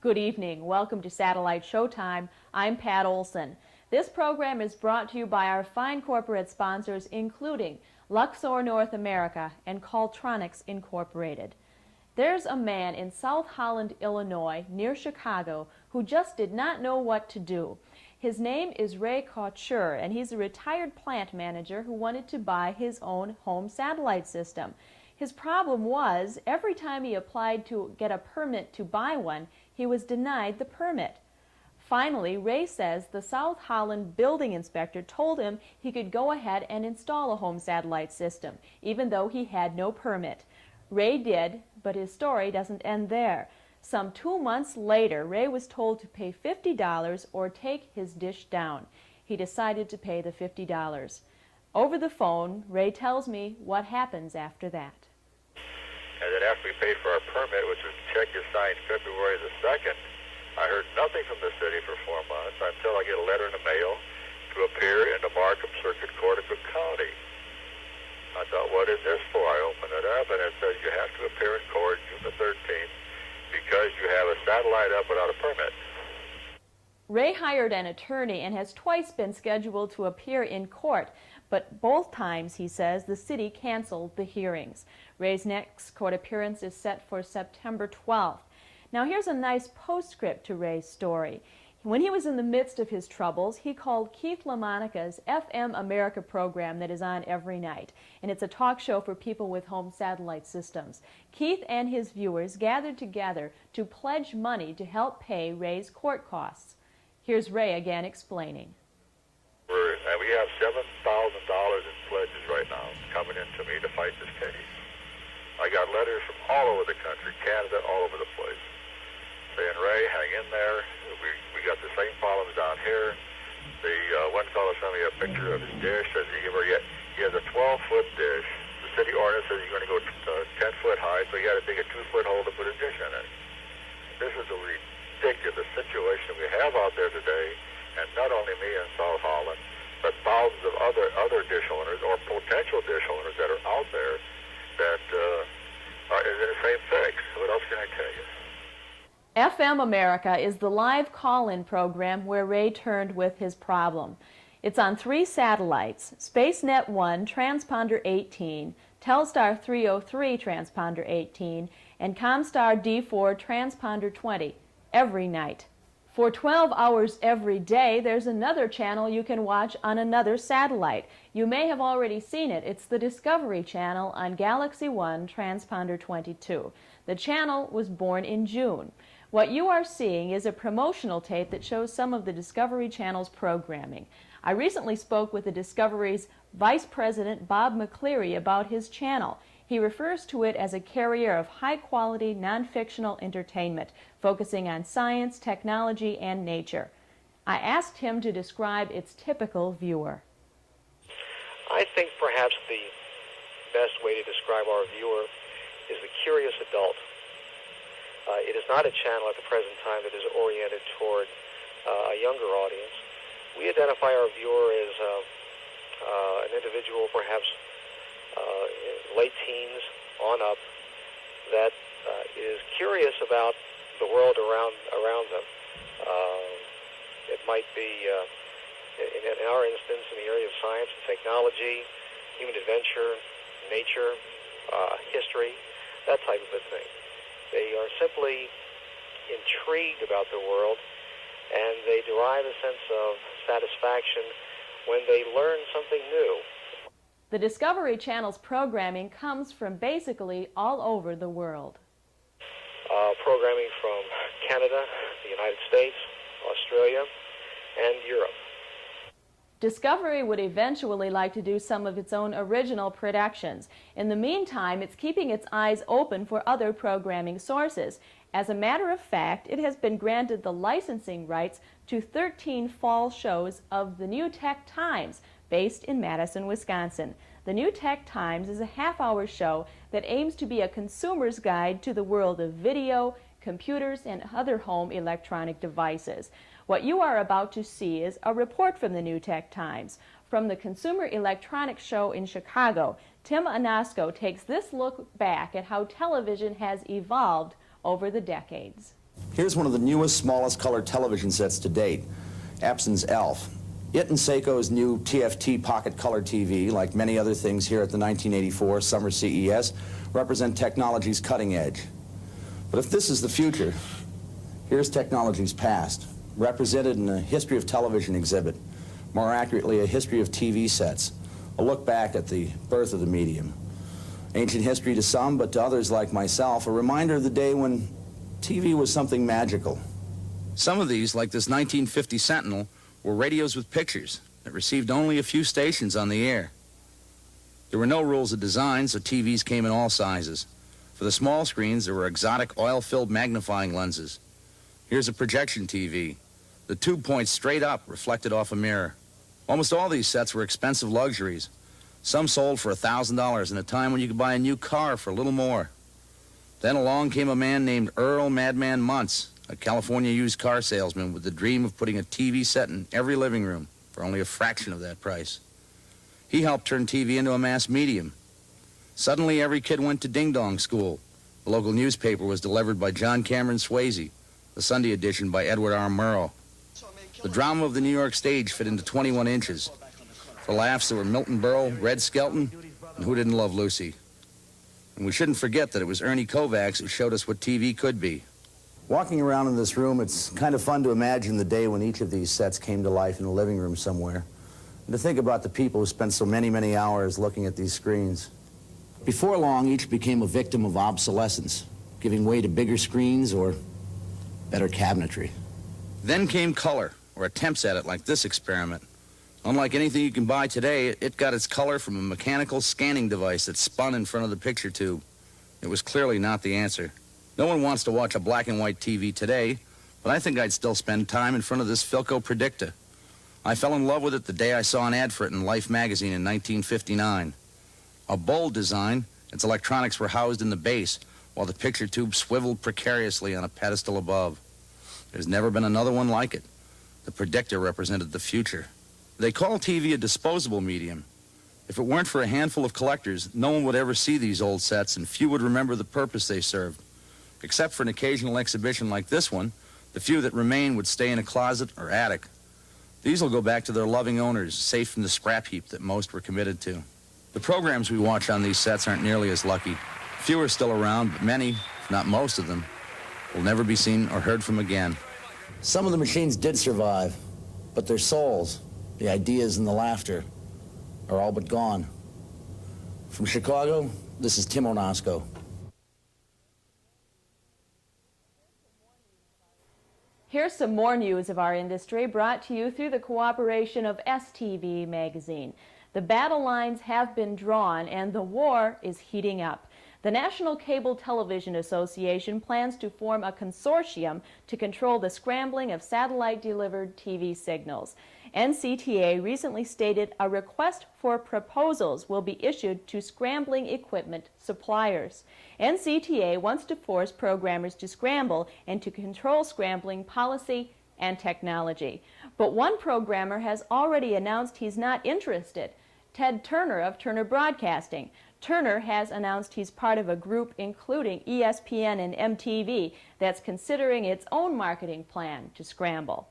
Good evening. Welcome to Satellite Showtime. I'm Pat Olson. This program is brought to you by our fine corporate sponsors, including Luxor North America and Cultronics Incorporated. There's a man in South Holland, Illinois, near Chicago, who just did not know what to do. His name is Ray Couture, and he's a retired plant manager who wanted to buy his own home satellite system. His problem was, every time he applied to get a permit to buy one, he was denied the permit. Finally, Ray says the South Holland building inspector told him he could go ahead and install a home satellite system, even though he had no permit. Ray did, but his story doesn't end there. Some 2 months later, Ray was told to pay $50 or take his dish down. He decided to pay the $50. Over the phone, Ray tells me what happens after that. And then after we paid for our permit, which was check is signed February the 2nd, I heard nothing from the city for 4 months until I get a letter in the mail to appear in the Markham Circuit Court of Cook County. I thought, what is this for? I opened it up and it says you have to appear in court June the 13th because you have a satellite up without a permit. Ray hired an attorney and has twice been scheduled to appear in court, but both times, he says, the city canceled the hearings. Ray's next court appearance is set for September 12th. Now here's a nice postscript to Ray's story. When he was in the midst of his troubles, he called Keith LaMonica's FM America program that is on every night, and it's a talk show for people with home satellite systems. Keith and his viewers gathered together to pledge money to help pay Ray's court costs. Here's Ray again explaining. We have $7,000 in pledges right now coming in to me to fight this case. I got letters from all over the country, Canada, all over the place, saying, Ray, hang in there. We got the same problems down here. The one fellow sent me a picture of his dish. Says he has a 12-foot dish. The city ordinance says you're going to go 10-foot high, so you got to dig a 2-foot hole to put a dish in it. This is a ridiculous situation we have out there today, and not only me in South Holland, but thousands of other dish owners or potential dish owners that are out there that are in the same fix. What else can I tell you? FM America is the live call-in program where Ray turned with his problem. It's on 3 satellites: SpaceNet 1, Transponder 18, Telstar 303, Transponder 18, and Comstar D4, Transponder 20, every night. For 12 hours every day, there's another channel you can watch on another satellite. You may have already seen it. It's the Discovery Channel on Galaxy 1, Transponder 22. The channel was born in June. What you are seeing is a promotional tape that shows some of the Discovery Channel's programming. I recently spoke with the Discovery's Vice President, Bob McCleary, about his channel. He refers to it as a carrier of high-quality, non-fictional entertainment, focusing on science, technology, and nature. I asked him to describe its typical viewer. I think perhaps the best way to describe our viewer is the curious adult. It is not a channel at the present time that is oriented toward a younger audience. We identify our viewer as an individual perhaps late teens on up that is curious about the world around them. It might be, in our instance, in the area of science and technology, human adventure, nature, history, that type of a thing. They are simply intrigued about the world, and they derive a sense of satisfaction when they learn something new. The Discovery Channel's programming comes from basically all over the world. Programming from Canada, the United States, Australia, and Europe. Discovery would eventually like to do some of its own original productions. In the meantime, it's keeping its eyes open for other programming sources. As a matter of fact, it has been granted the licensing rights to 13 fall shows of the New Tech Times, based in Madison, Wisconsin. The New Tech Times is a half-hour show that aims to be a consumer's guide to the world of video, computers, and other home electronic devices. What you are about to see is a report from the New Tech Times. From the Consumer Electronics Show in Chicago, Tim Anasco takes this look back at how television has evolved over the decades. Here's one of the newest, smallest color television sets to date, Epson's ELF. It and Seiko's new TFT Pocket Color TV, like many other things here at the 1984 Summer CES, represent technology's cutting edge. But if this is the future, here's technology's past, represented in a history of television exhibit, more accurately, a history of TV sets, a look back at the birth of the medium. Ancient history to some, but to others like myself, a reminder of the day when TV was something magical. Some of these, like this 1950 Sentinel, were radios with pictures that received only a few stations on the air. There were no rules of design, so TVs came in all sizes. For the small screens, there were exotic oil-filled magnifying lenses. Here's a projection TV. The tube points straight up, reflected off a mirror. Almost all these sets were expensive luxuries. Some sold for $1,000 in a time when you could buy a new car for a little more. Then along came a man named Earl Madman Muntz, a California used car salesman with the dream of putting a TV set in every living room for only a fraction of that price. He helped turn TV into a mass medium. Suddenly, every kid went to ding-dong school. The local newspaper was delivered by John Cameron Swayze, the Sunday edition by Edward R. Murrow. The drama of the New York stage fit into 21 inches. For laughs, there were Milton Berle, Red Skelton, and who didn't love Lucy? And we shouldn't forget that it was Ernie Kovacs who showed us what TV could be. Walking around in this room, it's kind of fun to imagine the day when each of these sets came to life in a living room somewhere. And to think about the people who spent so many, many hours looking at these screens. Before long, each became a victim of obsolescence, giving way to bigger screens or better cabinetry. Then came color, or attempts at it like this experiment. Unlike anything you can buy today, it got its color from a mechanical scanning device that spun in front of the picture tube. It was clearly not the answer. No one wants to watch a black and white TV today, but I think I'd still spend time in front of this Philco Predicta. I fell in love with it the day I saw an ad for it in Life magazine in 1959. A bold design, its electronics were housed in the base, while the picture tube swiveled precariously on a pedestal above. There's never been another one like it. The Predicta represented the future. They call TV a disposable medium. If it weren't for a handful of collectors, no one would ever see these old sets, and few would remember the purpose they served. Except for an occasional exhibition like this one, the few that remain would stay in a closet or attic. These will go back to their loving owners, safe from the scrap heap that most were committed to. The programs we watch on these sets aren't nearly as lucky. Few are still around, but many, if not most of them, will never be seen or heard from again. Some of the machines did survive, but their souls, the ideas and the laughter, are all but gone. From Chicago, this is Tim Onosco. Here's some more news of our industry brought to you through the cooperation of STV magazine. The battle lines have been drawn and the war is heating up. The National Cable Television Association plans to form a consortium to control the scrambling of satellite-delivered TV signals. NCTA recently stated a request for proposals will be issued to scrambling equipment suppliers. NCTA wants to force programmers to scramble and to control scrambling policy and technology. But one programmer has already announced he's not interested. Ted Turner of Turner Broadcasting. Turner has announced he's part of a group including ESPN and MTV that's considering its own marketing plan to scramble.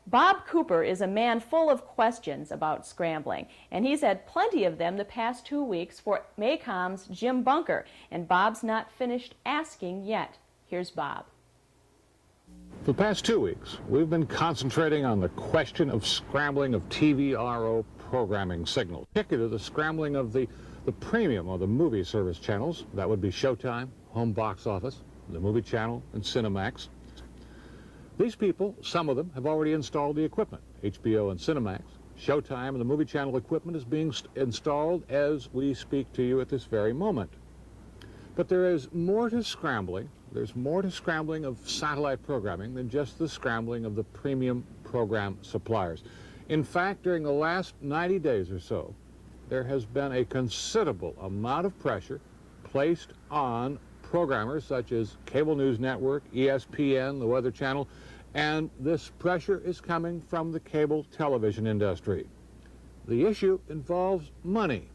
Bob Cooper is a man full of questions about scrambling, and he's had plenty of them the past 2 weeks for Maycom's Jim Bunker, and Bob's not finished asking yet. Here's Bob. For the past 2 weeks, we've been concentrating on the question of scrambling of TVRO programming signals, particularly the scrambling of the premium or the movie service channels. That would be Showtime, Home Box Office, the Movie Channel, and Cinemax. These people, some of them, have already installed the equipment. HBO and Cinemax, Showtime, and the Movie Channel equipment is being installed as we speak to you at this very moment. But there is more to scrambling. There's more to scrambling of satellite programming than just the scrambling of the premium program suppliers. In fact, during the last 90 days or so, there has been a considerable amount of pressure placed on programmers such as Cable News Network, ESPN, the Weather Channel, and this pressure is coming from the cable television industry. The issue involves money.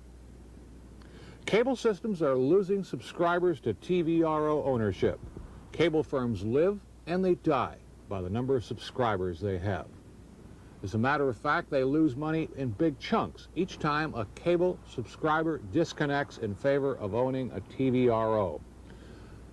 Cable systems are losing subscribers to TVRO ownership. Cable firms live and they die by the number of subscribers they have. As a matter of fact, they lose money in big chunks each time a cable subscriber disconnects in favor of owning a TVRO.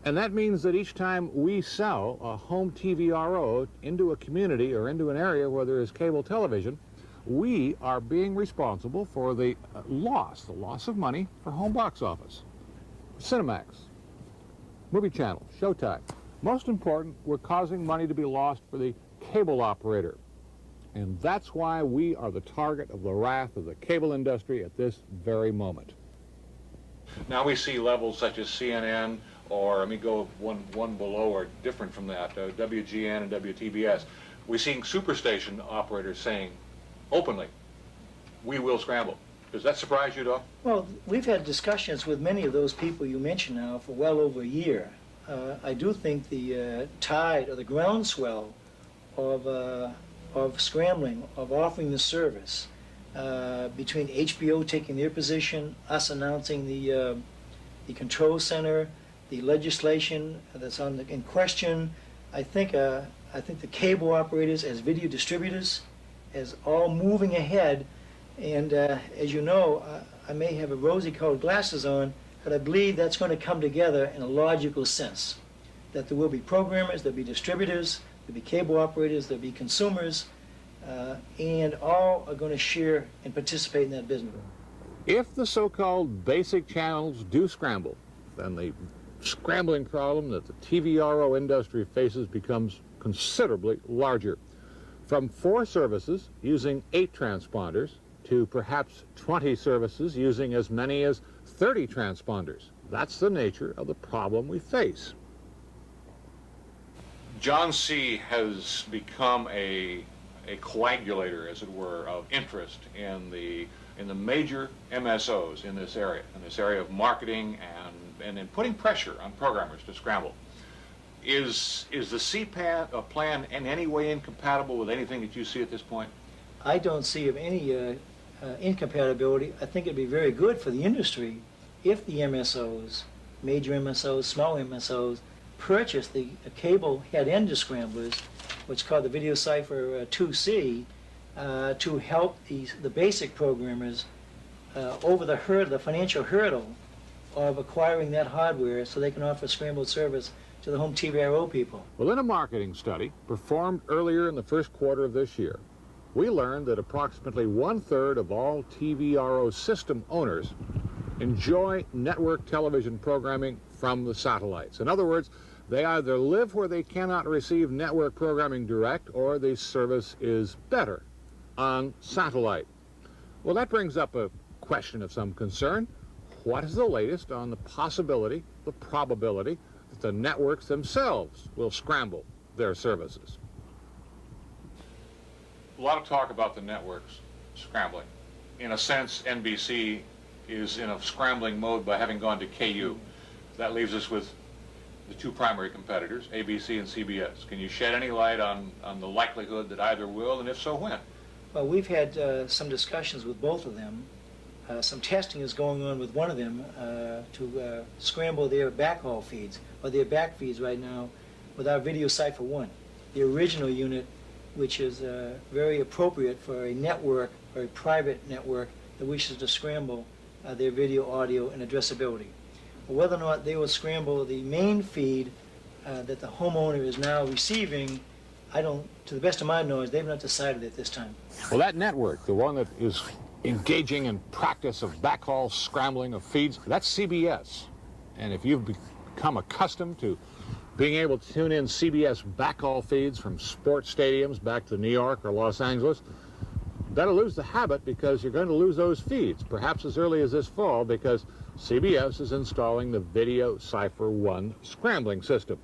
And that means that each time we sell a home TVRO into a community or into an area where there is cable television, we are being responsible for the loss of money for home box office. Cinemax, Movie Channel, Showtime. Most important, we're causing money to be lost for the cable operator. And that's why we are the target of the wrath of the cable industry at this very moment. Now we see levels such as CNN, or let me go one below or different from that, WGN and WTBS. We're seeing superstation operators saying openly, we will scramble. Does that surprise you at all? Well, we've had discussions with many of those people you mentioned now for well over a year. I do think the tide or the groundswell of scrambling, of offering the service, between HBO taking their position, us announcing the control center, the legislation that's in question, I think the cable operators as video distributors is all moving ahead. And as you know, I may have a rosy-colored glasses on, but I believe that's going to come together in a logical sense. That there will be programmers, there'll be distributors, there'll be cable operators, there'll be consumers, and all are going to share and participate in that business. If the so-called basic channels do scramble, then the scrambling problem that the TVRO industry faces becomes considerably larger. From 4 services using 8 transponders to perhaps 20 services using as many as 30 transponders. That's the nature of the problem we face. John C. has become a coagulator, as it were, of interest in the major MSOs in this area of marketing and in putting pressure on programmers to scramble. Is the CPAN plan in any way incompatible with anything that you see at this point? I don't see of any incompatibility. I think it'd be very good for the industry if the MSOs, major MSOs, small MSOs, purchase the cable head-end scramblers, what's called the Video Cipher 2C, to help the basic programmers over the financial hurdle of acquiring that hardware so they can offer scrambled service to the home TVRO people. Well, in a marketing study performed earlier in the first quarter of this year, we learned that approximately 1/3 of all TVRO system owners enjoy network television programming from the satellites. In other words, they either live where they cannot receive network programming direct, or the service is better on satellite. Well, that brings up a question of some concern. What is the latest on the possibility, the probability, that the networks themselves will scramble their services? A lot of talk about the networks scrambling. In a sense, NBC is in a scrambling mode by having gone to KU. That leaves us with the 2 primary competitors, ABC and CBS. Can you shed any light on the likelihood that either will, and if so, when? Well, we've had some discussions with both of them. Some testing is going on with one of them to scramble their backhaul feeds, or their back feeds right now, with our Video Cipher 1, the original unit, which is very appropriate for a network, or a private network, that wishes to scramble their video, audio, and addressability. Whether or not they will scramble the main feed that the homeowner is now receiving, to the best of my knowledge, they've not decided at this time. Well, that network, the one that is engaging in practice of backhaul scrambling of feeds, that's CBS. And if you've become accustomed to being able to tune in CBS backhaul feeds from sports stadiums back to New York or Los Angeles, better lose the habit, because you're going to lose those feeds, perhaps as early as this fall, because CBS is installing the Video Cipher 1 scrambling system.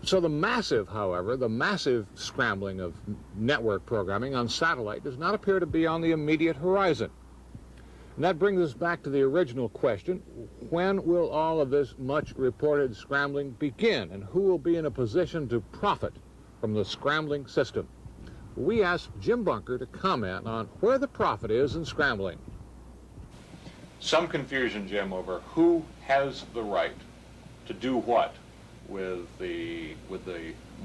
So the massive scrambling of network programming on satellite does not appear to be on the immediate horizon. And that brings us back to the original question: when will all of this much reported scrambling begin, and who will be in a position to profit from the scrambling system? We asked Jim Bunker to comment on where the profit is in scrambling. Some confusion, Jim, over who has the right to do what with the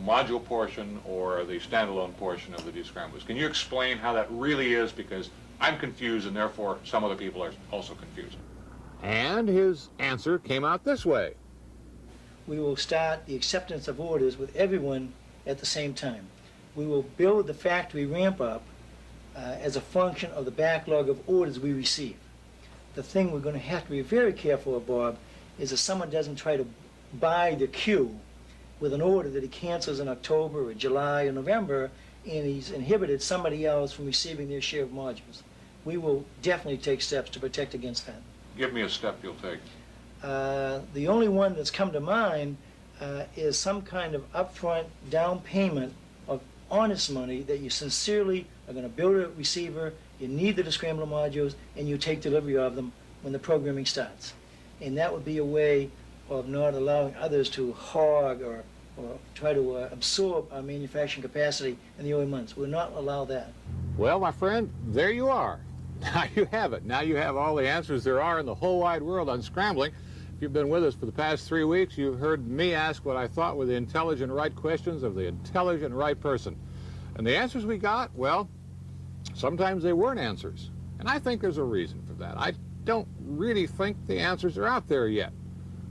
module portion or the standalone portion of the descramblers. Can you explain how that really is? Because I'm confused, and therefore some other people are also confused. And his answer came out this way. We will start the acceptance of orders with everyone at the same time. We will build the factory ramp up as a function of the backlog of orders we receive. The thing we're going to have to be very careful of, Bob, is that someone doesn't try to buy the queue with an order that he cancels in October or July or November, and he's inhibited somebody else from receiving their share of modules. We will definitely take steps to protect against that. Give me a step you'll take. The only one that's come to mind is some kind of upfront down payment of honest money that you sincerely are going to build a receiver, you need the descrambler modules, and you take delivery of them when the programming starts. And that would be a way of not allowing others to hog or try to absorb our manufacturing capacity in the early months. We'll not allow that. Well, my friend, there you are. Now you have it. Now you have all the answers there are in the whole wide world on scrambling. If you've been with us for the past 3 weeks, you've heard me ask what I thought were the intelligent right questions of the intelligent right person. And the answers we got, well, sometimes they weren't answers. And I think there's a reason for that. I don't really think the answers are out there yet.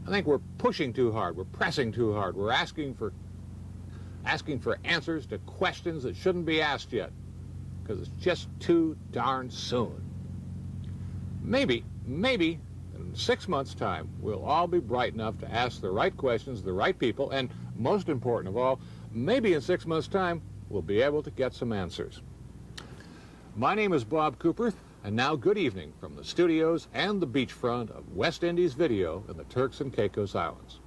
I think we're pushing too hard. We're pressing too hard. We're asking for answers to questions that shouldn't be asked yet, because it's just too darn soon. Maybe in 6 months' time, we'll all be bright enough to ask the right questions, the right people, and most important of all, maybe in 6 months' time, we'll be able to get some answers. My name is Bob Cooper, and now good evening from the studios and the beachfront of West Indies Video in the Turks and Caicos Islands.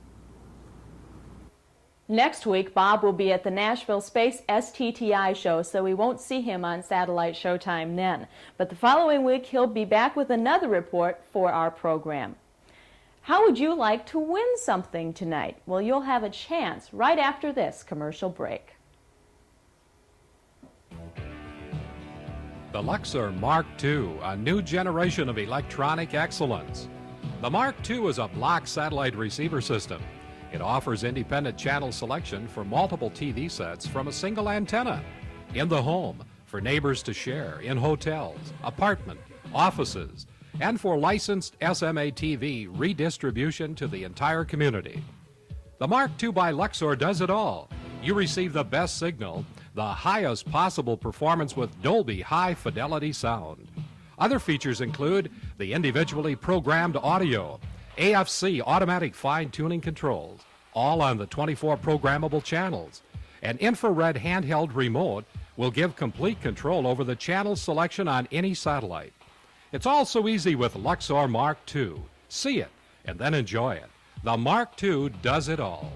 Next week, Bob will be at the Nashville Space STTI show, so we won't see him on Satellite Showtime then. But the following week, he'll be back with another report for our program. How would you like to win something tonight? Well, you'll have a chance right after this commercial break. The Luxor Mark II, a new generation of electronic excellence. The Mark II is a block satellite receiver system. It offers independent channel selection for multiple TV sets from a single antenna. In the home, for neighbors to share, in hotels, apartment, offices, and for licensed SMA TV redistribution to the entire community. The Mark II by Luxor does it all. You receive the best signal, the highest possible performance with Dolby high fidelity sound. Other features include the individually programmed audio, AFC automatic fine-tuning controls, all on the 24 programmable channels. An infrared handheld remote will give complete control over the channel selection on any satellite. It's all so easy with Luxor Mark II. See it and then enjoy it. The Mark II does it all.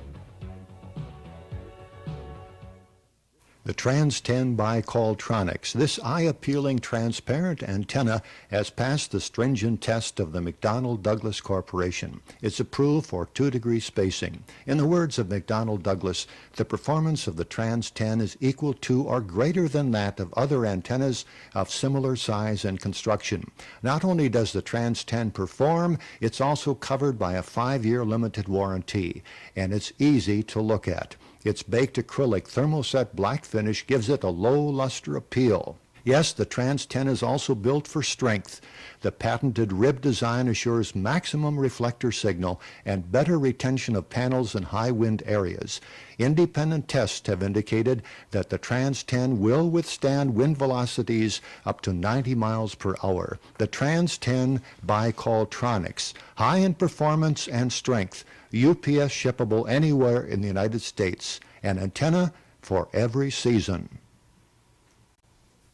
The Trans 10 by Coltronics. This eye-appealing transparent antenna has passed the stringent test of the McDonnell Douglas Corporation. It's approved for 2-degree spacing. In the words of McDonnell Douglas, the performance of the Trans 10 is equal to or greater than that of other antennas of similar size and construction. Not only does the Trans 10 perform, it's also covered by a 5-year limited warranty, and it's easy to look at. Its baked acrylic thermoset black finish gives it a low luster appeal. Yes, the Trans 10 is also built for strength. The patented rib design assures maximum reflector signal and better retention of panels in high wind areas. Independent tests have indicated that the Trans 10 will withstand wind velocities up to 90 miles per hour. The Trans 10 by Coltronics, high in performance and strength, UPS shippable anywhere in the United States, an antenna for every season.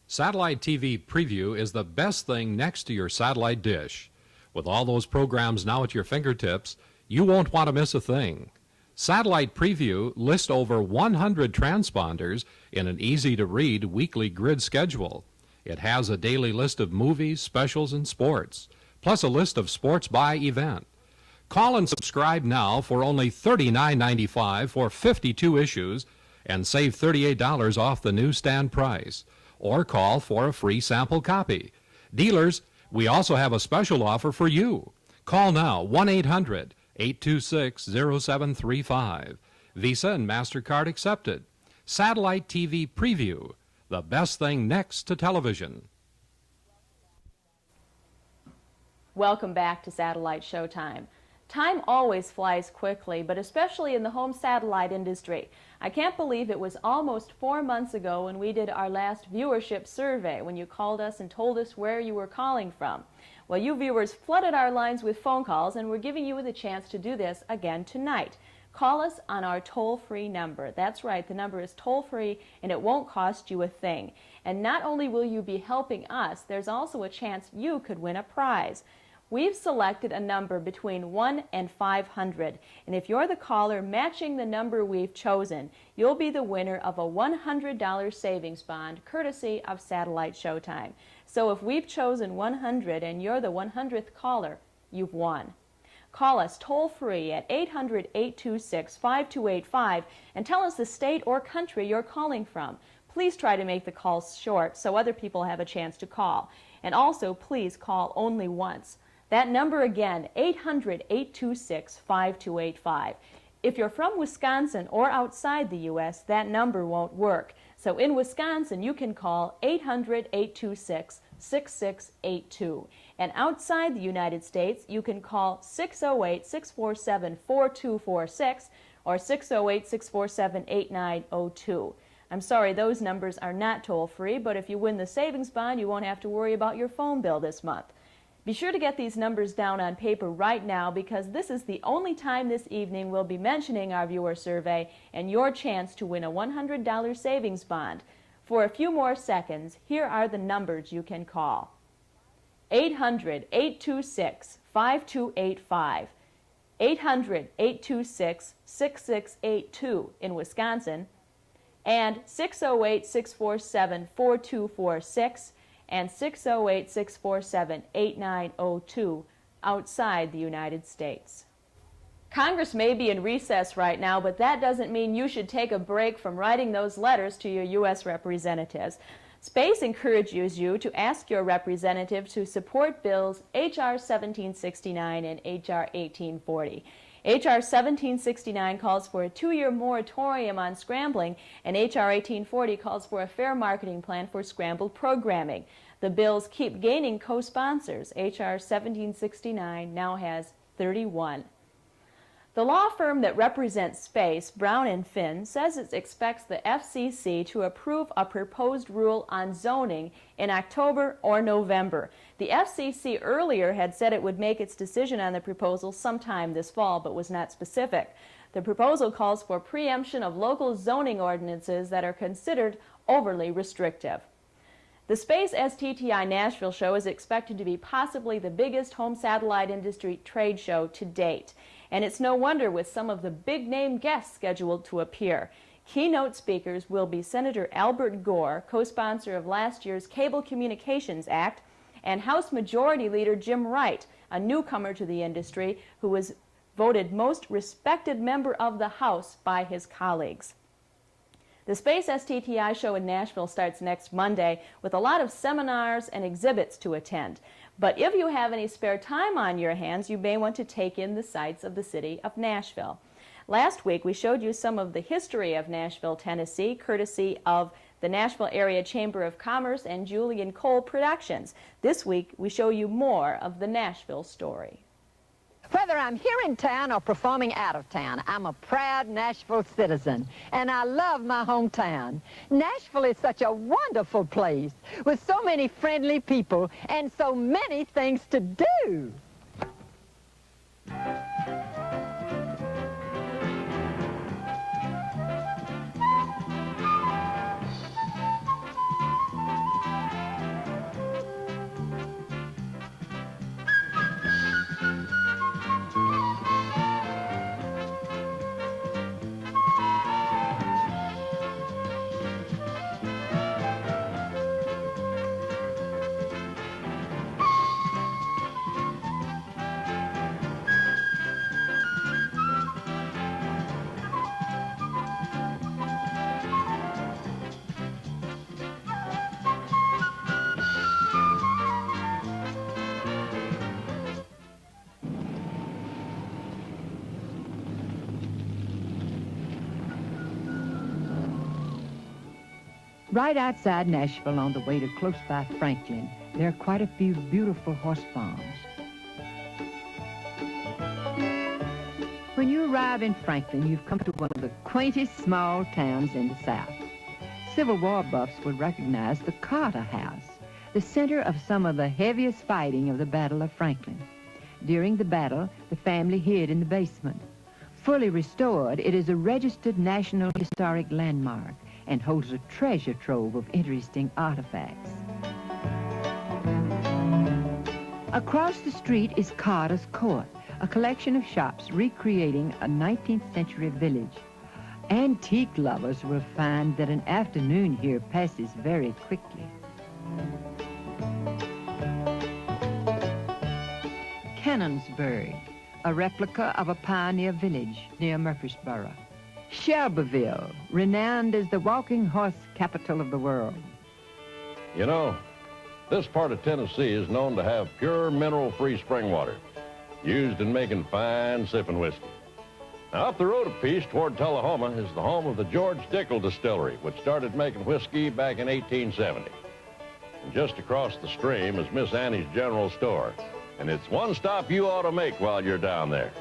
Satellite TV Preview is the best thing next to your satellite dish. With all those programs now at your fingertips, you won't want to miss a thing. Satellite Preview lists over 100 transponders in an easy-to-read weekly grid schedule. It has a daily list of movies, specials, and sports, plus a list of sports by event. Call and subscribe now for only $39.95 for 52 issues and save $38 off the newsstand price. Or call for a free sample copy. Dealers, we also have a special offer for you. Call now, 1-800 826-0735. Visa and MasterCard accepted. Satellite TV Preview, the best thing next to television. Welcome back to Satellite Showtime. Time always flies quickly, but especially in the home satellite industry. I can't believe it was almost 4 months ago when we did our last viewership survey, when you called us and told us where you were calling from. Well, you viewers flooded our lines with phone calls, and we're giving you the chance to do this again tonight. Call us on our toll-free number. That's right, the number is toll-free, and it won't cost you a thing. And not only will you be helping us, there's also a chance you could win a prize. We've selected a number between 1 and 500, and if you're the caller matching the number we've chosen, you'll be the winner of a $100 savings bond courtesy of Satellite Showtime. So if we've chosen 100 and you're the 100th caller, you've won. Call us toll-free at 800-826-5285 and tell us the state or country you're calling from. Please try to make the calls short so other people have a chance to call. And also, please call only once. That number again, 800-826-5285. If you're from Wisconsin or outside the U.S., that number won't work. So in Wisconsin, you can call 800-826-6682. And outside the United States, you can call 608-647-4246 or 608-647-8902. I'm sorry, those numbers are not toll-free, but if you win the savings bond, you won't have to worry about your phone bill this month. Be sure to get these numbers down on paper right now, because this is the only time this evening we'll be mentioning our viewer survey and your chance to win a $100 savings bond. For a few more seconds, here are the numbers you can call. 800-826-5285, 800-826-6682 in Wisconsin, and 608-647-4246, and 608-647-8902 outside the United States. Congress may be in recess right now, but that doesn't mean you should take a break from writing those letters to your U.S. representatives. Space encourages you to ask your representative to support bills H.R. 1769 and H.R. 1840. H.R. 1769 calls for a 2-year moratorium on scrambling, and H.R. 1840 calls for a fair marketing plan for scrambled programming. The bills keep gaining co-sponsors. H.R. 1769 now has 31. The law firm that represents space, Brown & Finn, says it expects the FCC to approve a proposed rule on zoning in October or November. The FCC earlier had said it would make its decision on the proposal sometime this fall, but was not specific. The proposal calls for preemption of local zoning ordinances that are considered overly restrictive. The Space STTI Nashville show is expected to be possibly the biggest home satellite industry trade show to date. And it's no wonder, with some of the big-name guests scheduled to appear. Keynote speakers will be Senator Albert Gore, co-sponsor of last year's Cable Communications Act, and House Majority Leader Jim Wright, a newcomer to the industry who was voted most respected member of the House by his colleagues. The Space STTI show in Nashville starts next Monday with a lot of seminars and exhibits to attend. But if you have any spare time on your hands, you may want to take in the sights of the city of Nashville. Last week, we showed you some of the history of Nashville, Tennessee, courtesy of the Nashville Area Chamber of Commerce and Julian Cole Productions. This week, we show you more of the Nashville story. Whether I'm here in town or performing out of town, I'm a proud Nashville citizen, and I love my hometown. Nashville is such a wonderful place with so many friendly people and so many things to do. Right outside Nashville on the way to close by Franklin, there are quite a few beautiful horse farms. When you arrive in Franklin, you've come to one of the quaintest small towns in the South. Civil War buffs would recognize the Carter House, the center of some of the heaviest fighting of the Battle of Franklin. During the battle, the family hid in the basement. Fully restored, it is a registered National Historic Landmark and holds a treasure trove of interesting artifacts. Across the street is Carter's Court, a collection of shops recreating a 19th century village. Antique lovers will find that an afternoon here passes very quickly. Cannonsburg, a replica of a pioneer village near Murfreesboro. Shelbyville, renowned as the walking horse capital of the world. You know, this part of Tennessee is known to have pure mineral-free spring water, used in making fine sipping whiskey. Now, up the road a piece toward Tullahoma is the home of the George Dickel Distillery, which started making whiskey back in 1870. And just across the stream is Miss Annie's General Store, and it's one stop you ought to make while you're down there.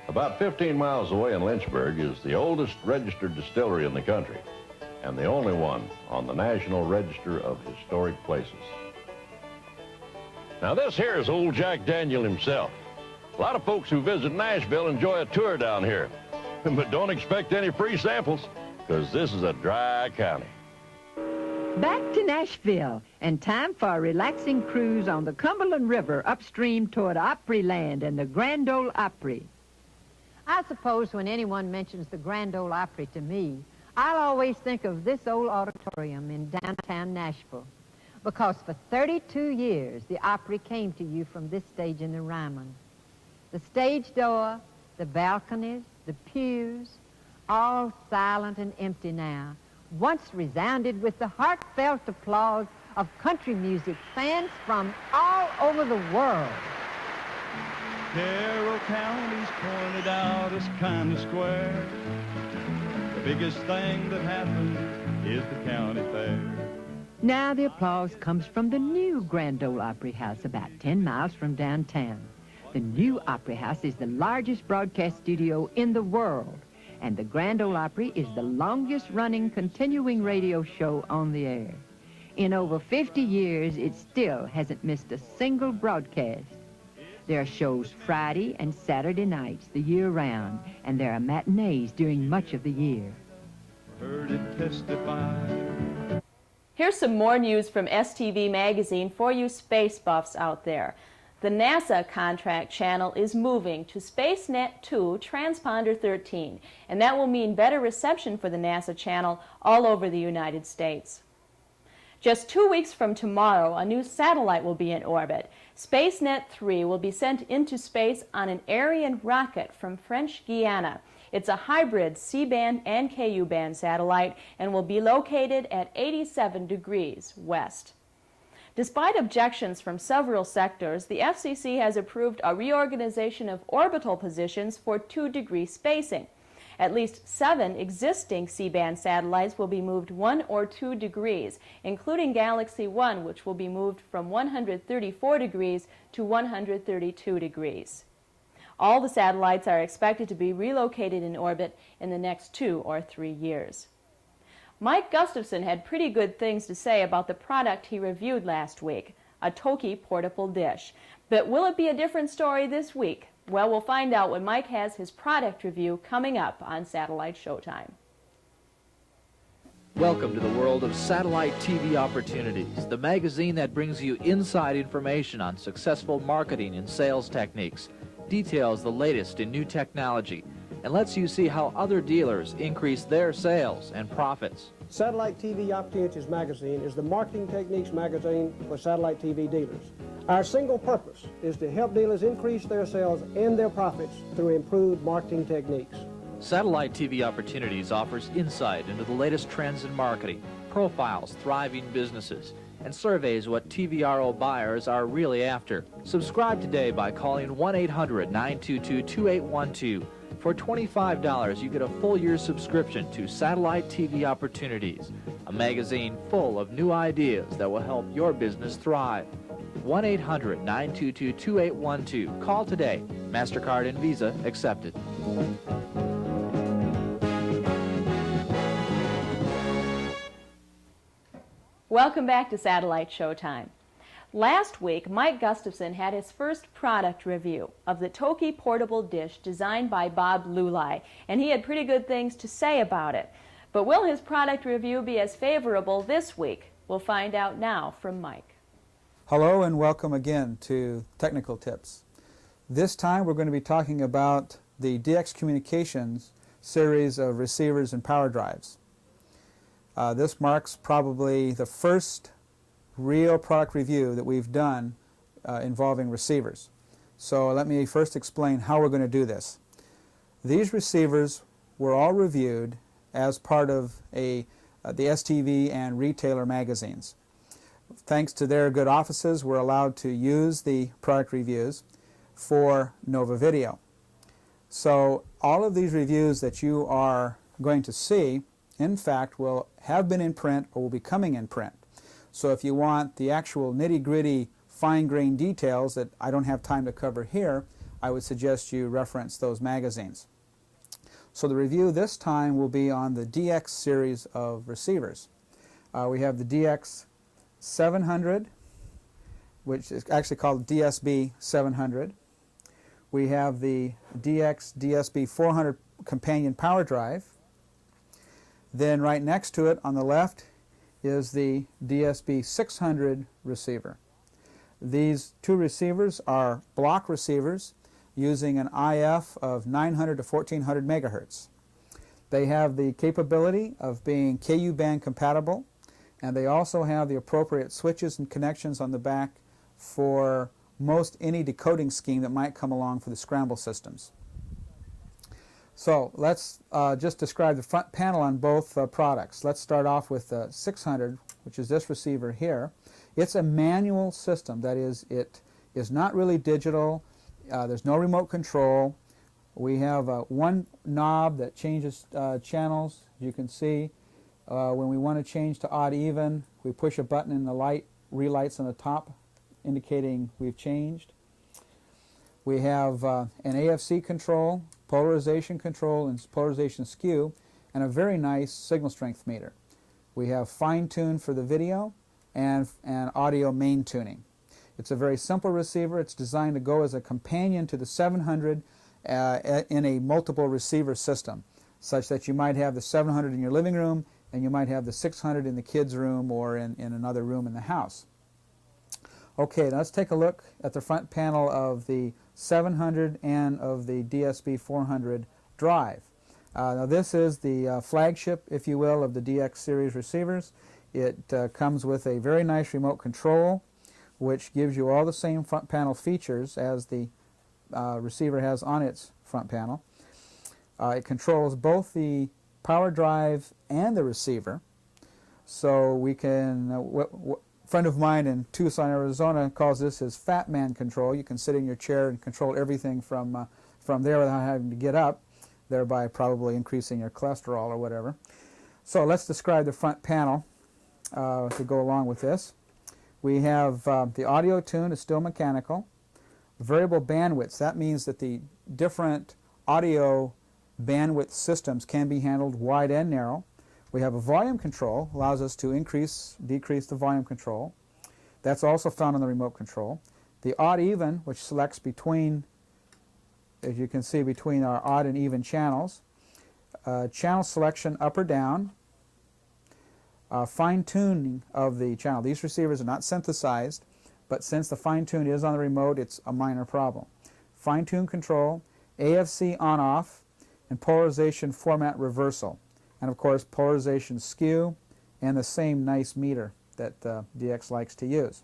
About 15 miles away in Lynchburg is the oldest registered distillery in the country, and the only one on the National Register of Historic Places. Now, this here is old Jack Daniel himself. A lot of folks who visit Nashville enjoy a tour down here, but don't expect any free samples, because this is a dry county. Back to Nashville, and time for a relaxing cruise on the Cumberland River upstream toward Opryland and the Grand Ole Opry. I suppose when anyone mentions the Grand Ole Opry to me, I'll always think of this old auditorium in downtown Nashville, because for 32 years, the Opry came to you from this stage in the Ryman. The stage door, the balconies, the pews, all silent and empty now, once resounded with the heartfelt applause of country music fans from all over the world. Carroll County's pointed out as kind of square. The biggest thing that happened is the county fair. Now the applause comes from the new Grand Ole Opry House about 10 miles from downtown. The new Opry House is the largest broadcast studio in the world, and the Grand Ole Opry is the longest-running continuing radio show on the air. In over 50 years, it still hasn't missed a single broadcast. There are shows Friday and Saturday nights the year round, and there are matinees during much of the year. Heard it testify. Here's some more news from STV Magazine for you space buffs out there. The NASA contract channel is moving to SpaceNet 2 Transponder 13, and that will mean better reception for the NASA channel all over the United States. Just 2 weeks from tomorrow, a new satellite will be in orbit. SpaceNet 3 will be sent into space on an Ariane rocket from French Guiana. It's a hybrid C-band and Ku-band satellite and will be located at 87 degrees west. Despite objections from several sectors, the FCC has approved a reorganization of orbital positions for 2-degree spacing. At least 7 existing C-band satellites will be moved 1 or 2 degrees, including Galaxy 1, which will be moved from 134 degrees to 132 degrees. All the satellites are expected to be relocated in orbit in the next 2 or 3 years. Mike Gustafson had pretty good things to say about the product he reviewed last week, a Toki portable dish. But will it be a different story this week? Well, we'll find out when Mike has his product review coming up on Satellite Showtime. Welcome to the world of Satellite TV Opportunities, the magazine that brings you inside information on successful marketing and sales techniques, details the latest in new technology, and lets you see how other dealers increase their sales and profits. Satellite TV Opportunities magazine is the marketing techniques magazine for satellite TV dealers. Our single purpose is to help dealers increase their sales and their profits through improved marketing techniques. Satellite TV Opportunities offers insight into the latest trends in marketing, profiles thriving businesses, and surveys what TVRO buyers are really after. Subscribe today by calling 1-800-922-2812. For $25, you get a full year subscription to Satellite TV Opportunities. a magazine full of new ideas that will help your business thrive. 1-800-922-2812. Call today. MasterCard and Visa accepted. Welcome back to Satellite Showtime. Last week, Mike Gustafson had his first product review of the Toki portable dish designed by Bob Lulai, and he had pretty good things to say about it. But will his product review be as favorable this week? We'll find out now from Mike. Hello and welcome again to Technical Tips. This time we're going to be talking about the DX Communications series of receivers and power drives. This marks probably the first real product review that we've done involving receivers. So let me first explain how we're going to do this. These receivers were all reviewed as part of the STV and retailer magazines. Thanks to their good offices, we're allowed to use the product reviews for Nova Video. So all of these reviews that you are going to see, in fact, will have been in print or will be coming in print. So if you want the actual nitty-gritty, fine-grained details that I don't have time to cover here, I would suggest you reference those magazines. So the review this time will be on the DX series of receivers. We have the DX700, which is actually called DSB 700. We have the DSB 400 companion power drive. Then right next to it on the left is the DSB 600 receiver. These two receivers are block receivers using an IF of 900 to 1400 megahertz. They have the capability of being KU band compatible, and they also have the appropriate switches and connections on the back for most any decoding scheme that might come along for the scramble systems. So let's just describe the front panel on both products. Let's start off with the 600, which is this receiver here. It's a manual system. That is, it is not really digital. There's no remote control. We have one knob that changes channels. You can see when we want to change to odd-even, we push a button and the light relights on the top indicating we've changed. We have an AFC control, polarization control, and polarization skew, and a very nice signal strength meter. We have fine tune for the video and audio main tuning. It's a very simple receiver. It's designed to go as a companion to the 700 in a multiple receiver system, such that you might have the 700 in your living room and you might have the 600 in the kids' room or in another room in the house. Okay, now let's take a look at the front panel of the 700 and of the DSB 400 drive. Now this is the flagship, if you will, of the DX series receivers. It comes with a very nice remote control, which gives you all the same front panel features as the receiver has on its front panel. It controls both the power drive and the receiver. So we can, a friend of mine in Tucson, Arizona calls this his fat man control. You can sit in your chair and control everything from there without having to get up, thereby probably increasing your cholesterol or whatever. So let's describe the front panel to go along with this. We have the audio tune is still mechanical. Variable bandwidths, that means that the different audio bandwidth systems can be handled wide and narrow. We have a volume control, allows us to increase, decrease the volume control. That's also found on the remote control. The odd-even, which selects between, as you can see, between our odd and even channels. Channel selection up or down. Fine-tuning of the channel. These receivers are not synthesized, but since the fine-tune is on the remote, it's a minor problem. Fine-tune control, AFC on-off, and polarization format reversal. And of course, polarization skew and the same nice meter that DX likes to use.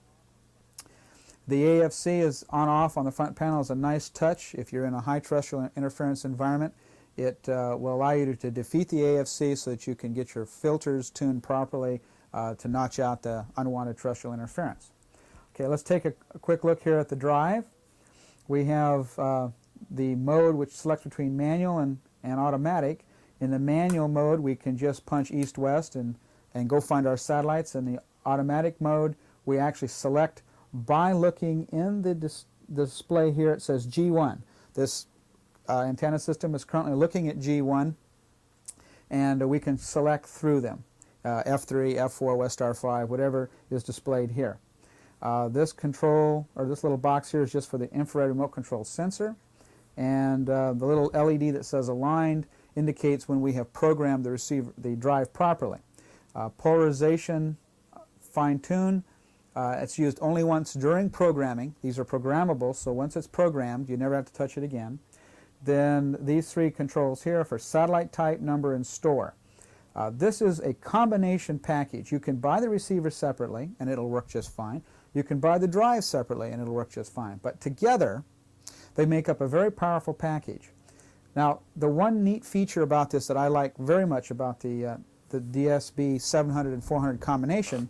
The AFC is on-off on the front panel is a nice touch. If you're in a high terrestrial interference environment, it will allow you to defeat the AFC so that you can get your filters tuned properly to notch out the unwanted terrestrial interference. Okay, let's take a quick look here at the drive. We have the mode which selects between manual and automatic. In the manual mode, we can just punch east-west and and go find our satellites. In the automatic mode, we actually select by looking in the display here. It says G1. This antenna system is currently looking at G1, and we can select through them. F3, F4, Westar 5, whatever is displayed here. This control, or this little box here, is just for the infrared remote control sensor, and the little LED that says aligned indicates when we have programmed the drive properly. Polarization fine-tune, it's used only once during programming. These are programmable, so once it's programmed, you never have to touch it again. Then these three controls here for satellite type, number, and store. This is a combination package. You can buy the receiver separately, and it'll work just fine. You can buy the drive separately, and it'll work just fine. But together, they make up a very powerful package. Now, the one neat feature about this that I like very much about the DSB 700 and 400 combination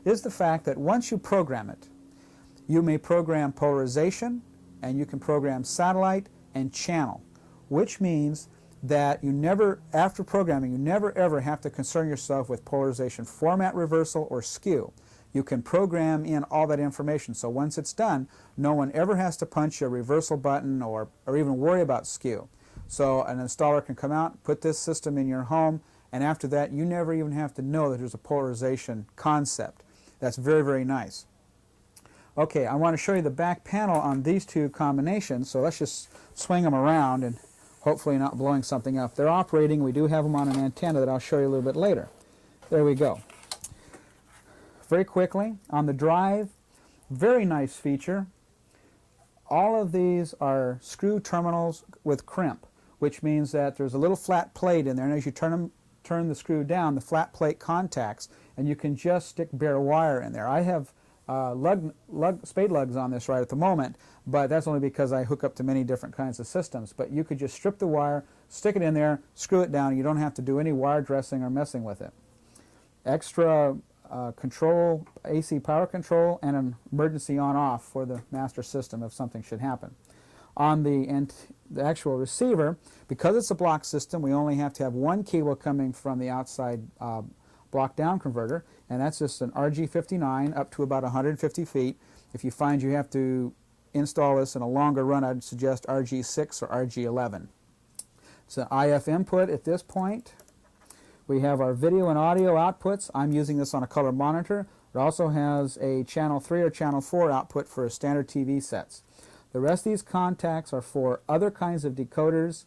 is the fact that once you program it, you may program polarization, and you can program satellite and channel, which means that you never, after programming, you never ever have to concern yourself with polarization format reversal or skew. You can program in all that information, so once it's done, no one ever has to punch a reversal button or even worry about skew. So an installer can come out, put this system in your home, and after that you never even have to know that there's a polarization concept. That's very, very nice. Okay, I want to show you the back panel on these two combinations, so let's just swing them around and hopefully not blowing something up. They're operating. We do have them on an antenna that I'll show you a little bit later. There we go. Very quickly, on the drive, very nice feature. All of these are screw terminals with crimp, which means that there's a little flat plate in there, and as you turn the screw down, the flat plate contacts, and you can just stick bare wire in there. I have spade lugs on this right at the moment, but that's only because I hook up to many different kinds of systems. But you could just strip the wire, stick it in there, screw it down, and you don't have to do any wire dressing or messing with it. Extra control, AC power control, and an emergency on-off for the master system if something should happen. On the actual receiver, because it's a block system, we only have to have one cable coming from the outside block down converter, and that's just an RG59 up to about 150 feet. If you find you have to install this in a longer run, I'd suggest RG6 or RG11. It's an IF input at this point. We have our video and audio outputs. I'm using this on a color monitor. It also has a channel 3 or channel 4 output for standard TV sets. The rest of these contacts are for other kinds of decoders.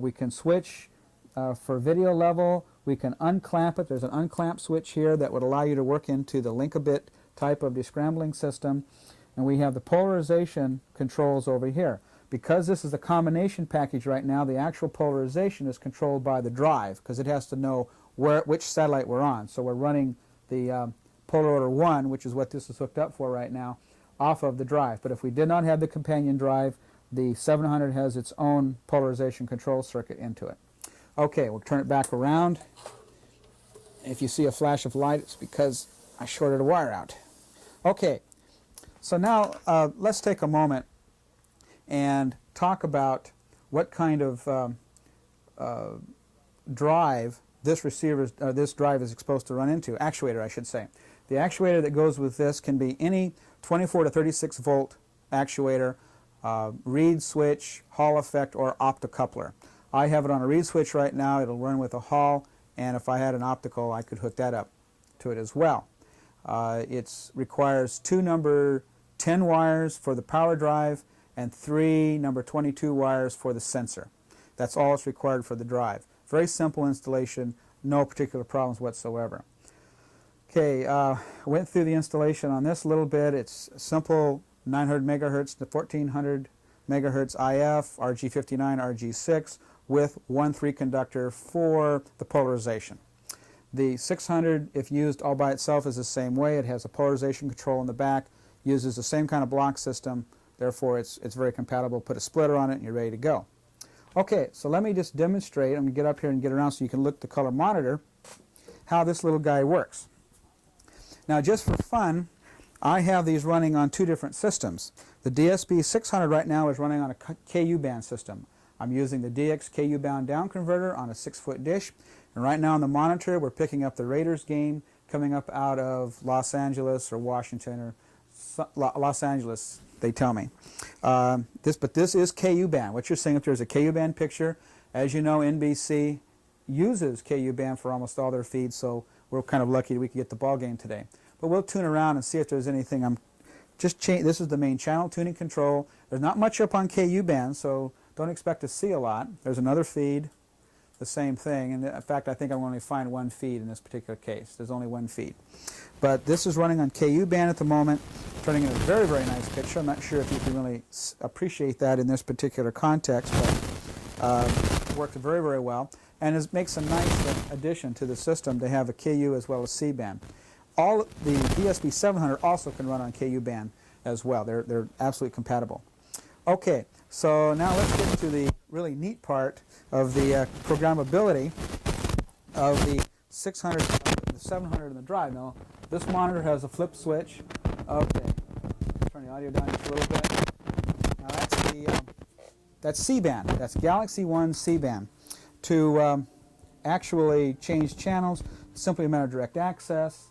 We can switch for video level. We can unclamp it. There's an unclamp switch here that would allow you to work into the link-a-bit type of descrambling system. And we have the polarization controls over here. Because this is a combination package right now, the actual polarization is controlled by the drive because it has to know which satellite we're on. So we're running the Polar Order 1, which is what this is hooked up for right now, off of the drive. But if we did not have the companion drive, the 700 has its own polarization control circuit into it. Okay, we'll turn it back around. If you see a flash of light, it's because I shorted a wire out. Okay, so now let's take a moment and talk about what kind of drive this drive is supposed to run into, actuator I should say. The actuator that goes with this can be any 24 to 36 volt actuator, reed switch, Hall effect, or optocoupler. I have it on a reed switch right now. It'll run with a Hall, and if I had an optical I could hook that up to it as well. It requires 2 number 10 wires for the power drive and 3 number 22 wires for the sensor. That's all it's required for the drive. Very simple installation, no particular problems whatsoever. Okay, went through the installation on this a little bit. It's simple 900 megahertz to 1400 megahertz IF, RG59, RG6, with 1 3 conductor for the polarization. The 600, if used all by itself, is the same way. It has a polarization control in the back, uses the same kind of block system, therefore it's very compatible. Put a splitter on it and you're ready to go. Okay, so let me just demonstrate. I'm going to get up here and get around so you can look at the color monitor, how this little guy works. Now just for fun, I have these running on 2 different systems. The DSB 600 right now is running on a KU band system. I'm using the DX KU bound down converter on a 6-foot dish, and right now on the monitor we're picking up the Raiders game coming up out of Los Angeles or Washington or Los Angeles, they tell me. But this is KU band. What you're seeing up there is a KU band picture. As you know, NBC uses KU band for almost all their feeds, so we're kind of lucky we could get the ball game today. But we'll tune around and see if there's anything. This is the main channel tuning control. There's not much up on KU band, so don't expect to see a lot. There's another feed, the same thing. And in fact, I think I'm going to find one feed in this particular case. There's only one feed. But this is running on KU band at the moment, turning in a very, very nice picture. I'm not sure if you can really appreciate that in this particular context, but it worked very, very well. And it makes a nice addition to the system to have a KU as well as C band. All the DSP 700 also can run on KU band as well. They're absolutely compatible. Okay, so now let's get into the really neat part of the programmability of the 600, the 700 and the drive. Now, this monitor has a flip switch. Okay, turn the audio down just a little bit. Now that's C band. That's Galaxy One C band. To actually change channels, simply a matter of direct access.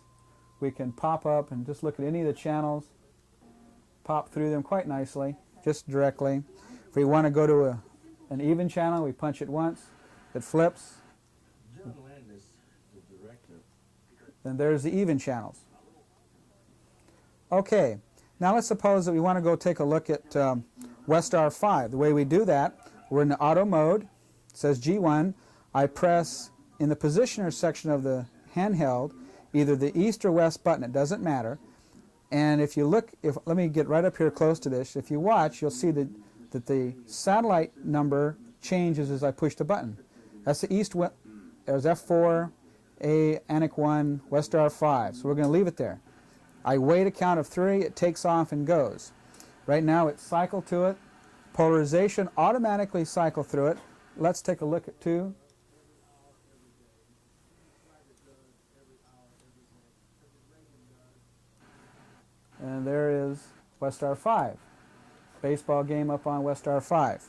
We can pop up and just look at any of the channels, pop through them quite nicely, just directly. If we want to go to an even channel, we punch it once, it flips. Then there's the even channels. Okay, now let's suppose that we want to go take a look at Westar 5. The way we do that, we're in the auto mode. It says G1. I press in the positioner section of the handheld either the east or west button, it doesn't matter. And if you look, let me get right up here close to this. If you watch, you'll see that the satellite number changes as I push the button. That's the east, there's F4, A, Anik 1, Westar 5. So we're going to leave it there. I wait a count of 3, it takes off and goes. Right now it's cycle to it. Polarization, automatically cycle through it. Let's take a look at 2. And there is Westar 5. Baseball game up on Westar 5.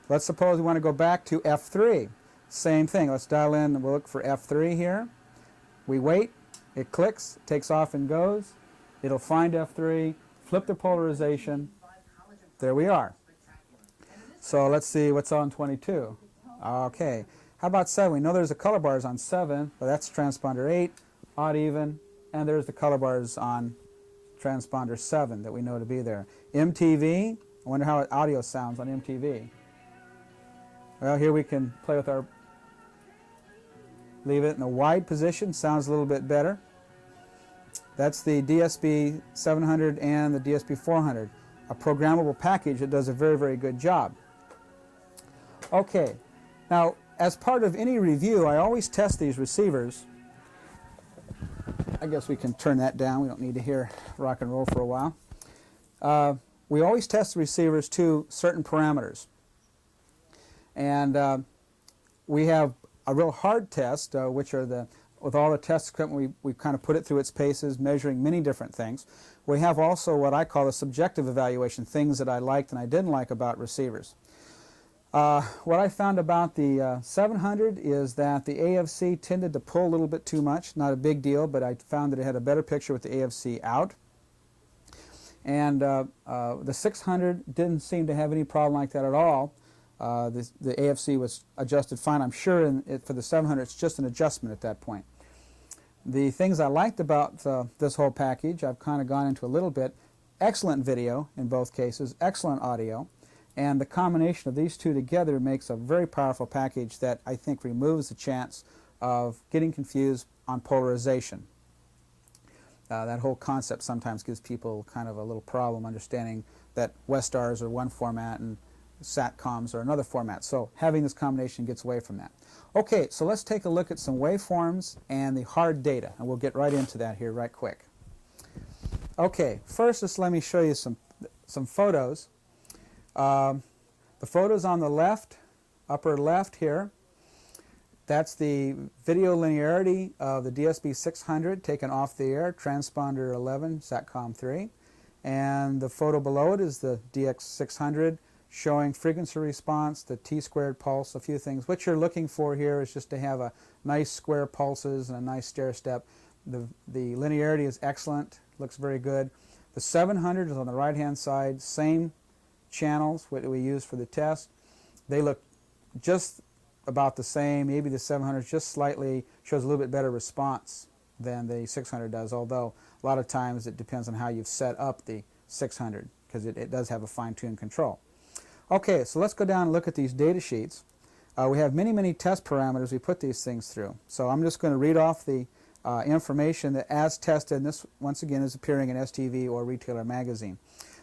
Let's suppose we want to go back to F3. Same thing. Let's dial in and we'll look for F3 here. We wait. It clicks, it takes off and goes. It'll find F3, flip the polarization. There we are. So let's see what's on 22. Okay. How about 7? We know there's the color bars on 7, but that's transponder 8, odd even, and there's the color bars on transponder 7 that we know to be there. MTV, I wonder how audio sounds on MTV. Well, here we can play with our, leave it in a wide position, sounds a little bit better. That's the DSP 700 and the DSP 400, a programmable package that does a very, very good job. Okay, now as part of any review, I always test these receivers. I guess we can turn that down. We don't need to hear rock and roll for a while. We always test the receivers to certain parameters. And we have a real hard test, which are with all the test equipment, we kind of put it through its paces, measuring many different things. We have also what I call a subjective evaluation, things that I liked and I didn't like about receivers. What I found about the 700 is that the AFC tended to pull a little bit too much. Not a big deal, but I found that it had a better picture with the AFC out. And the 600 didn't seem to have any problem like that at all. The AFC was adjusted fine. I'm sure for the 700 it's just an adjustment at that point. The things I liked about this whole package, I've kind of gone into a little bit. Excellent video in both cases, excellent audio. And the combination of these two together makes a very powerful package that I think removes the chance of getting confused on polarization. That whole concept sometimes gives people kind of a little problem understanding that Westars are one format and SATCOMs are another format. So having this combination gets away from that. Okay, so let's take a look at some waveforms and the hard data, and we'll get right into that here right quick. Okay, first just let me show you some photos. The photos on the left, upper left here, that's the video linearity of the DSP 600 taken off the air, transponder 11, SATCOM 3. And the photo below it is the DX 600 showing frequency response, the t-squared pulse, a few things. What you're looking for here is just to have a nice square pulses and a nice stair step. The linearity is excellent, looks very good. The 700 is on the right hand side, same channels what we use for the test. They look just about the same. Maybe the 700 just slightly shows a little bit better response than the 600 does, although a lot of times it depends on how you've set up the 600 because it does have a fine-tuned control. Okay, so let's go down and look at these data sheets. We have many test parameters we put these things through. So I'm just going to read off the information that as tested, and this once again is appearing in STV or Retailer magazine.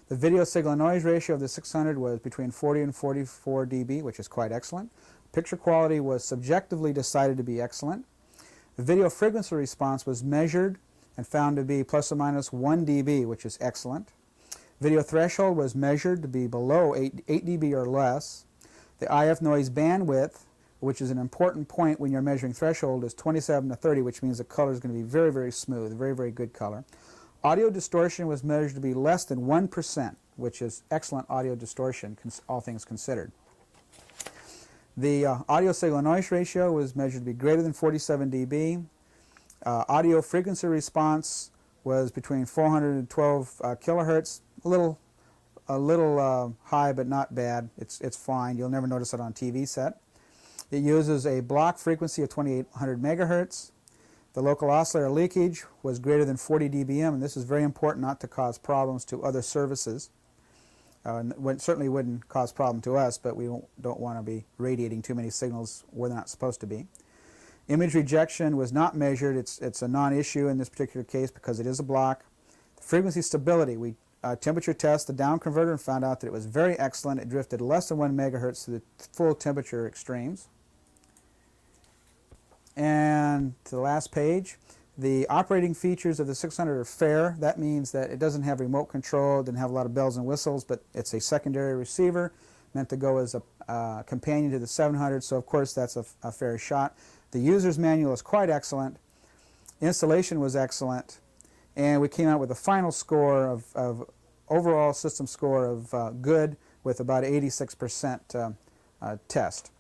The video signal noise ratio of the 600 was between 40 and 44 dB, which is quite excellent. Picture quality was subjectively decided to be excellent. The video frequency response was measured and found to be plus or minus 1 dB, which is excellent. Video threshold was measured to be below 8 dB or less. The IF noise bandwidth, which is an important point when you're measuring threshold, is 27 to 30, which means the color is going to be very smooth, very good color. Audio distortion was measured to be less than 1%, which is excellent audio distortion, all things considered. The audio signal noise ratio was measured to be greater than 47 dB. Audio frequency response was between 412 kilohertz, a little high, but not bad. It's fine. You'll never notice it on TV set. It uses a block frequency of 2800 megahertz. The local oscillator leakage was greater than 40 dBm, and this is very important not to cause problems to other services. Certainly wouldn't cause problem to us, but we don't want to be radiating too many signals where they're not supposed to be. Image rejection was not measured. It's a non-issue in this particular case because it is a block. The frequency stability, we temperature test the down converter and found out that it was very excellent. It drifted less than 1 megahertz to the full temperature extremes. And to the last page, the operating features of the 600 are fair. That means that it doesn't have remote control, it doesn't have a lot of bells and whistles, but it's a secondary receiver meant to go as a companion to the 700, so of course that's a fair shot. The user's manual is quite excellent. Installation was excellent. And we came out with a final score of overall system score of good with about 86% test.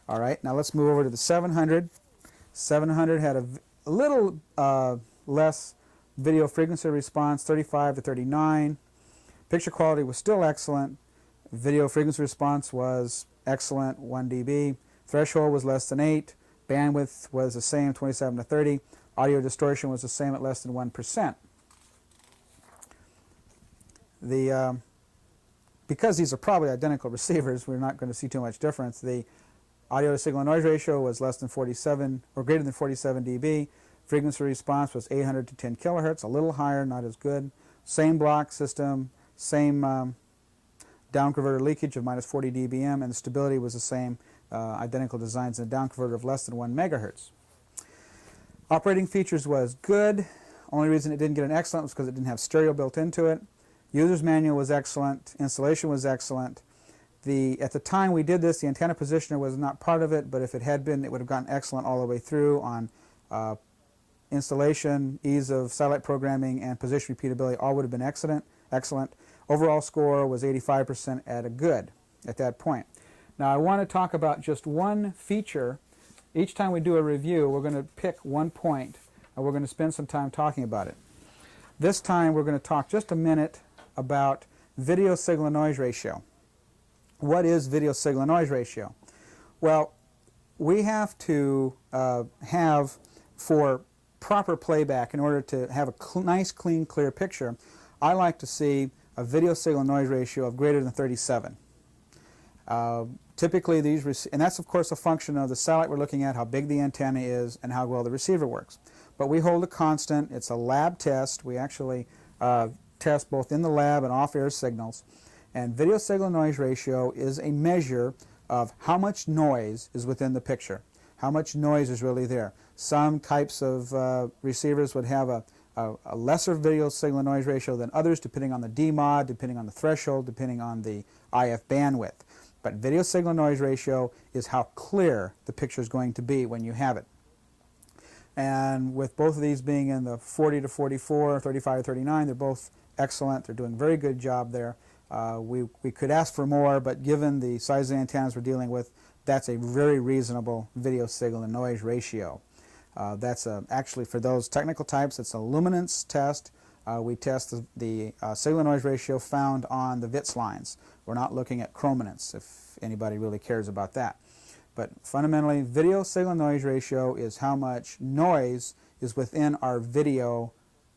All right, now let's move over to the 700. 700 had a little less video frequency response, 35 to 39. Picture quality was still excellent. Video frequency response was excellent, 1 dB. Threshold was less than 8. Bandwidth was the same, 27 to 30. Audio distortion was the same at less than 1%. Because these are probably identical receivers, we're not going to see too much difference. The audio to signal noise ratio was less than 47 or greater than 47 dB. Frequency response was 800 to 10 kilohertz, a little higher, not as good. Same block system, same down converter leakage of minus 40 dBm, and the stability was the same, identical designs, and a down converter of less than 1 megahertz. Operating features was good. Only reason it didn't get an excellent was because it didn't have stereo built into it. User's manual was excellent. Installation was excellent. At the time we did this, the antenna positioner was not part of it, but if it had been, it would have gotten excellent all the way through on installation, ease of satellite programming, and position repeatability. All would have been excellent. Overall score was 85% at a good at that point. Now I want to talk about just one feature. Each time we do a review, we're going to pick one point, and we're going to spend some time talking about it. This time we're going to talk just a minute about video signal noise ratio. What is video signal noise ratio? Well, we have to have, for proper playback, in order to have a nice, clean, clear picture, I like to see a video signal noise ratio of greater than 37. Typically these, and that's of course a function of the satellite we're looking at, how big the antenna is, and how well the receiver works. But we hold a constant. It's a lab test. We actually test both in the lab and off-air signals. And video signal noise ratio is a measure of how much noise is within the picture, how much noise is really there. Some types of receivers would have a lesser video signal noise ratio than others, depending on the D-mod, depending on the threshold, depending on the IF bandwidth. But video signal noise ratio is how clear the picture is going to be when you have it. And with both of these being in the 40 to 44, 35 to 39, they're both excellent. They're doing a very good job there. We could ask for more, but given the size of the antennas we're dealing with, that's a very reasonable video signal to noise ratio. That's actually, for those technical types, it's a luminance test. We test the signal noise ratio found on the VITS lines. We're not looking at chrominance, if anybody really cares about that. But fundamentally, video signal noise ratio is how much noise is within our video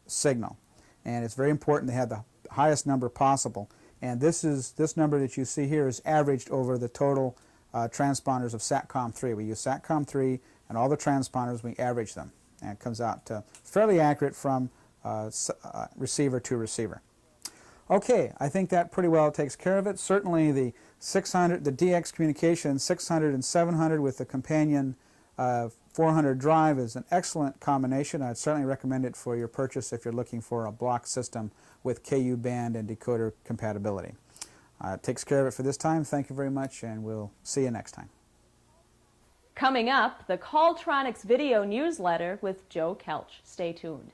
signal. And it's very important to have the highest number possible. And this number that you see here is averaged over the total transponders of SATCOM3. We use SATCOM3 and all the transponders, we average them. And it comes out fairly accurate from receiver to receiver. Okay, I think that pretty well takes care of it. Certainly the DX communication 600 and 700 with the companion 400 drive is an excellent combination. I'd certainly recommend it for your purchase if you're looking for a block system with KU band and decoder compatibility. It takes care of it for this time. Thank you very much, and we'll see you next time. Coming up, the Calltronics video newsletter with Joe Kelch. Stay tuned.